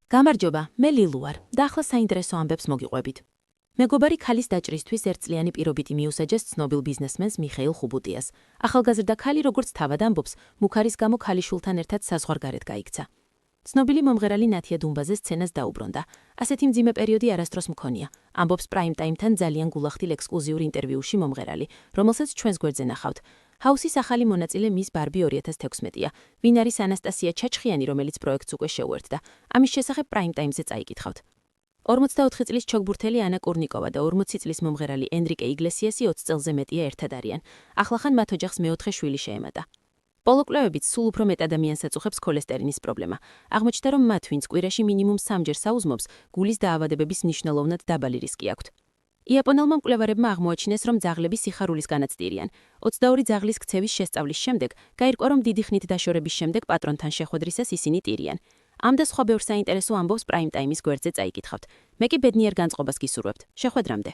გამარჯობა, მე ლილუ ვარ და ახლა საინტერესო ამბებს მოგიყვებით. მეგობარი ქალის დაჭრისთვის ერთწლიანი პირობითი მიუსაჯეს ცნობილ ბიზნესმენს მიხეილ ხუბუტიას. ახალგაზრდა ქალი როგორც თავად ამბობს, მუქარის გამო ქალიშვილთან ერთად საზღვარგარეთ გაიქცა. ცნობილი მომღერალი ნათია დუმბაძე სცენას დაუბრუნდა. ასეთი მძიმე პერიოდი არასდროს მქონია. ამბობს Prime Time-თან ძალიან გულახდილ ექსკლუზიურ ინტერვიუში მომღერალი, რომელსაც ჩვენს გვერდზე ნახავთ. ჰაუსის ახალი მონაწილე მის ბარბი 2016-ია. ვინ არის ანასტასია ჩაჩხიანი, რომელიც პროექტს უკვე შეუერთდა? ამის შესახებ Prime Time-ზე წაიკითხავთ. 44 წლის ჩოგბურთელი ანა კურნიკოვა და 40 წლის მომღერალი ენრიკე იგლესიასი 20 წელზე მეტია ერთად არიან. ახლახან მათ ოჯახს მეოთხე შვილი შეემატა. პოლოკლევებით სულ უფრო მეტ ადამიანს აწუხებს ქოლესტერინის პრობლემა. აღმოჩნდა, რომ მათ, ვინც კვირაში მინიმუმ 3 ჯერ საუზმობს, გულის დაავადებების მნიშვნელოვნად დაბალი რისკი აქვთ. იაპონელმა მკვლევარებმა აღმოაჩინეს, რომ ძაღლები სიხარულის განაცდირიან. 22 ძაღლის ქცევის შესწავლის შემდეგ გაირკვა, რომ დიდი ხნით დაშორების შემდეგ პატრონთან შეხვედრისას ისინი ტირიან. ამ და სხვა ბევრ საინტერესო ამბობს Prime Time-ის გვერდზე წაიკითხავთ. მე კი ბედნიერ განწყობას გისურვებთ. შეხვედრამდე.